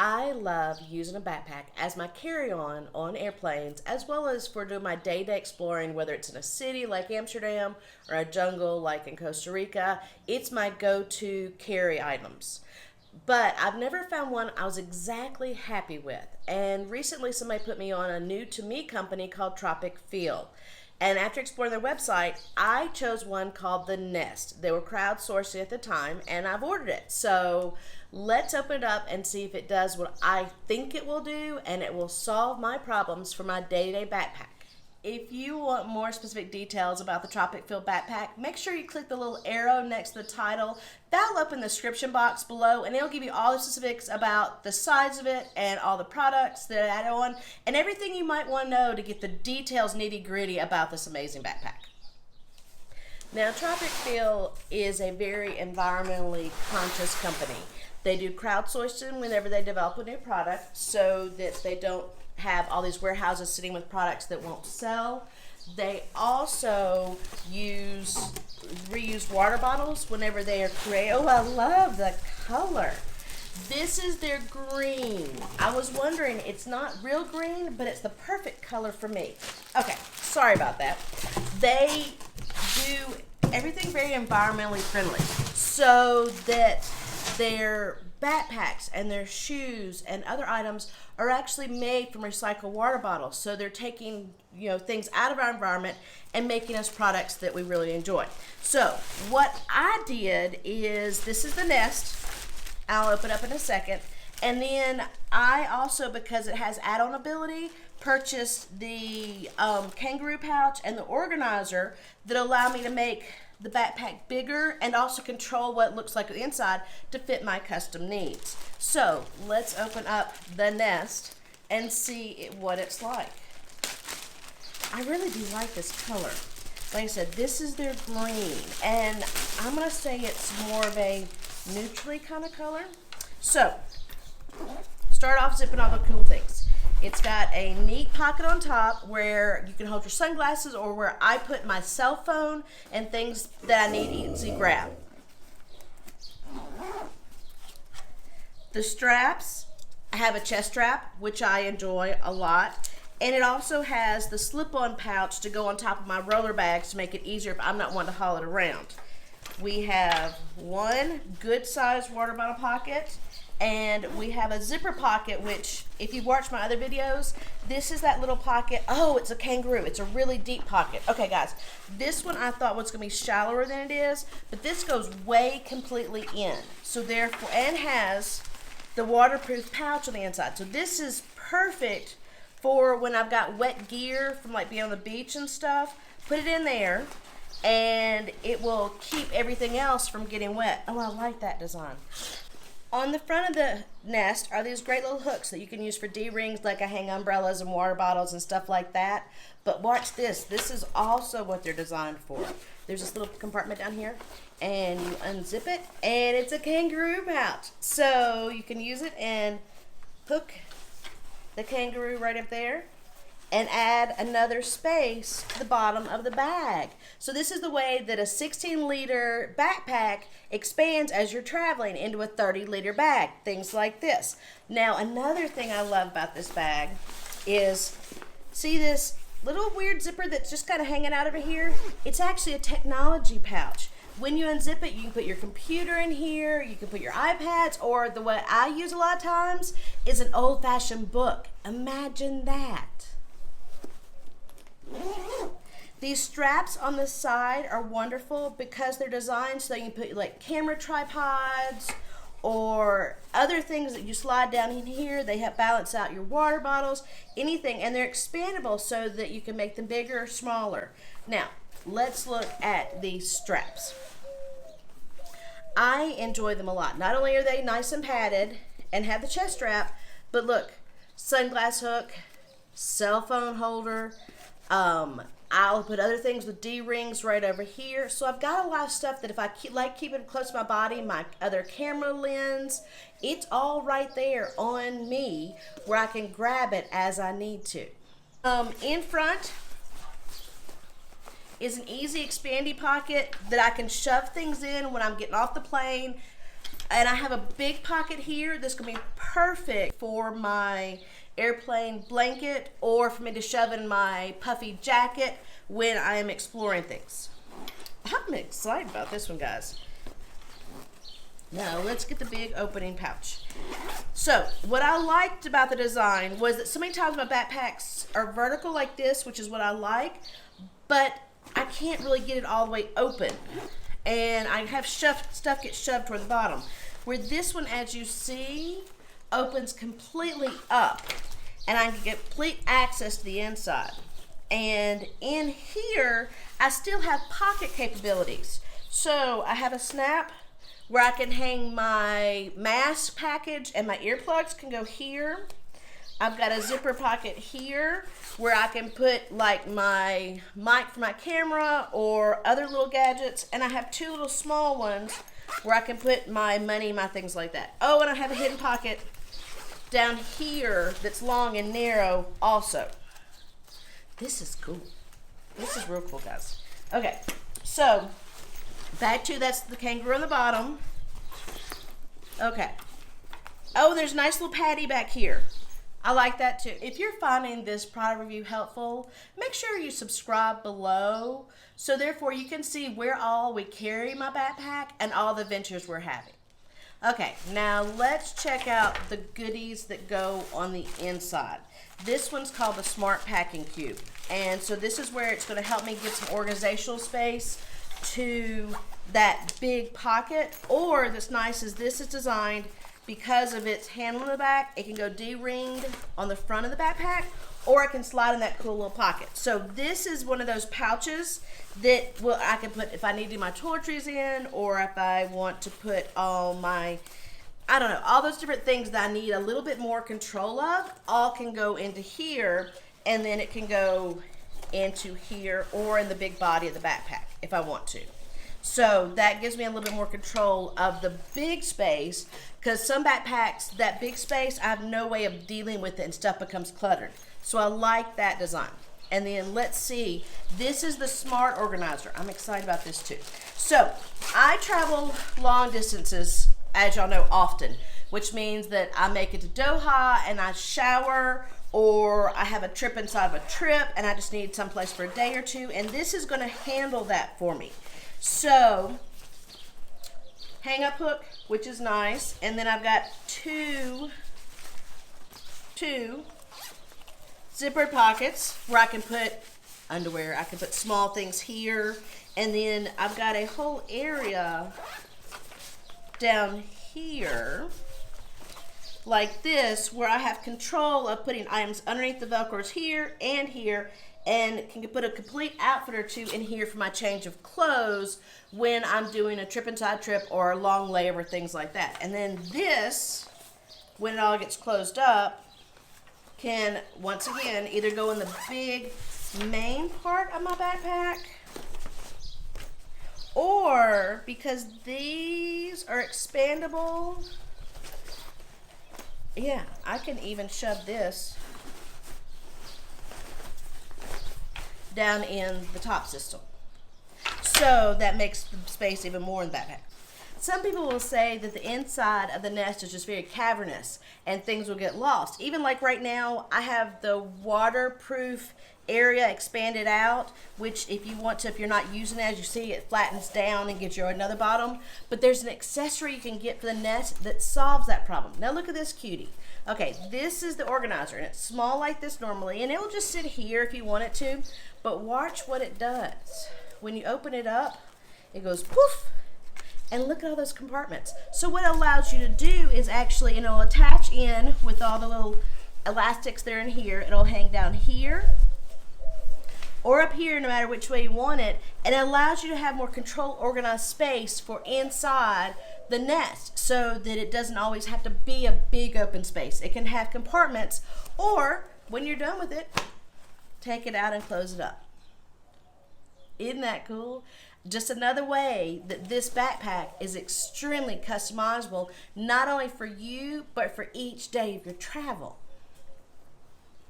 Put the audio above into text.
I love using a backpack as my carry-on on airplanes, as well as for doing my day-to-day exploring, whether it's in a city like Amsterdam or a jungle like in Costa Rica. It's my go-to carry items. But I've never found one I was exactly happy with. And recently somebody put me on a new to me company called Tropic Feel. And after exploring their website, I chose one called the Nest. They were crowdsourced at the time, and I've ordered it. So let's open it up and see if it does what I think it will do, and it will solve my problems for my day-to-day backpack. If you want more specific details about the Tropic Feel Backpack, make sure you click the little arrow next to the title. That'll open the description box below, and it'll give you all the specifics about the size of it and all the products that I add on and everything you might want to know to get the details nitty-gritty about this amazing backpack. Now, Tropic Feel is a very environmentally conscious company. They do crowdsourcing whenever they develop a new product so that they don't have all these warehouses sitting with products that won't sell. They also reuse water bottles whenever they are created. Oh, I love the color. This is their green. I was wondering, it's not real green, but it's the perfect color for me. Okay, sorry about that. They do everything very environmentally friendly so that their backpacks and their shoes and other items are actually made from recycled water bottles. So they're taking, things out of our environment and making us products that we really enjoy. So what I did is, this is the Nest. I'll open up in a second. And then I also, because it has add-on ability, purchased the kangaroo pouch and the organizer that allow me to make the backpack bigger and also control what it looks like on the inside to fit my custom needs. So let's open up the Nest and see what it's like. I really do like this color. Like I said, this is their green, and I'm gonna say it's more of a neutrally kind of color. So start off zipping all the cool things. It's got a neat pocket on top where you can hold your sunglasses, or where I put my cell phone and things that I need easy grab. The straps, I have a chest strap, which I enjoy a lot. And it also has the slip-on pouch to go on top of my roller bags to make it easier if I'm not wanting to haul it around. We have one good-sized water bottle pocket, and we have a zipper pocket, which, if you've watched my other videos, this is that little pocket. Oh, it's a kangaroo. It's a really deep pocket. Okay, guys, this one I thought was going to be shallower than it is, but this goes way completely in. So therefore, and has the waterproof pouch on the inside. So this is perfect for when I've got wet gear from like being on the beach and stuff. Put it in there, and it will keep everything else from getting wet. Oh, I like that design. On the front of the Nest are these great little hooks that you can use for D-rings, like I hang umbrellas and water bottles and stuff like that. But watch this. This is also what they're designed for. There's this little compartment down here, and you unzip it, and it's a kangaroo pouch. So you can use it and hook the kangaroo right up there and add another space to the bottom of the bag. So this is the way that a 16-liter backpack expands as you're traveling into a 30-liter bag, things like this. Now, another thing I love about this bag is, see this little weird zipper that's just kind of hanging out over here? It's actually a technology pouch. When you unzip it, you can put your computer in here, you can put your iPads, or the way I use a lot of times is an old-fashioned book. Imagine that. These straps on the side are wonderful because they're designed so you can put like camera tripods or other things that you slide down in here. They help balance out your water bottles, anything, and they're expandable so that you can make them bigger or smaller. Now, let's look at these straps. I enjoy them a lot. Not only are they nice and padded and have the chest strap, but look, sunglass hook, cell phone holder, I'll put other things with D-rings right over here. So I've got a lot of stuff that if I keep it close to my body, my other camera lens, it's all right there on me where I can grab it as I need to. In front is an easy expandy pocket that I can shove things in when I'm getting off the plane. And I have a big pocket here that's gonna be perfect for my airplane blanket or for me to shove in my puffy jacket when I am exploring things. I'm excited about this one, guys. Now let's get the big opening pouch. So what I liked about the design was that so many times my backpacks are vertical like this, which is what I like, but I can't really get it all the way open. And I have stuff get shoved toward the bottom. Where this one, as you see, opens completely up. And I can get complete access to the inside. And in here, I still have pocket capabilities. So I have a snap where I can hang my mask package and my earplugs can go here. I've got a zipper pocket here where I can put like my mic for my camera or other little gadgets. And I have two little small ones where I can put my money, my things like that. Oh, and I have a hidden pocket down here that's long and narrow also. This is cool. This is real cool, guys. Okay, so back to, that's the kangaroo on the bottom. Okay. Oh, there's a nice little patty back here. I like that too. If you're finding this product review helpful, make sure you subscribe below so therefore you can see where all we carry my backpack and all the adventures we're having. Okay, now let's check out the goodies that go on the inside. This one's called the Smart Packing Cube. And so this is where it's going to help me give some organizational space to that big pocket. Or that's nice is this is designed because of its handle in the back. It can go D-ringed on the front of the backpack, or it can slide in that cool little pocket. So this is one of those pouches that I can put if I need to do my toiletries in, or if I want to put all my, I don't know, all those different things that I need a little bit more control of, all can go into here, and then it can go into here or in the big body of the backpack if I want to. So that gives me a little bit more control of the big space, because some backpacks, that big space, I have no way of dealing with it and stuff becomes cluttered. So I like that design. And then let's see, this is the Smart Organizer. I'm excited about this too. So I travel long distances, as y'all know, often, which means that I make it to Doha and I shower, or I have a trip inside of a trip and I just need someplace for a day or two, and this is going to handle that for me. So hang up hook, which is nice, and then I've got two zippered pockets where I can put underwear, I can put small things here, and then I've got a whole area down here like this where I have control of putting items underneath the velcros here, and can put a complete outfit or two in here for my change of clothes when I'm doing a trip inside trip or a long layover, things like that. And then this, when it all gets closed up, can once again either go in the big main part of my backpack, or because these are expandable, yeah, I can even shove this down in the top system. So that makes the space even more in the backpack. Some people will say that the inside of the Nest is just very cavernous and things will get lost. Even like right now, I have the waterproof area expanded out, which if you want to, if you're not using it, as you see, it flattens down and gives you another bottom. But there's an accessory you can get for the Nest that solves that problem. Now look at this cutie. Okay, this is the organizer, and it's small like this normally, and it will just sit here if you want it to, but watch what it does. When you open it up, it goes poof, and look at all those compartments. So what it allows you to do is actually, it'll attach in with all the little elastics that are in here. It'll hang down here or up here, no matter which way you want it, and it allows you to have more control, organized space for inside the Nest, so that it doesn't always have to be a big open space. It can have compartments, or when you're done with it, take it out and close it up. Isn't that cool? Just another way that this backpack is extremely customizable, not only for you, but for each day of your travel.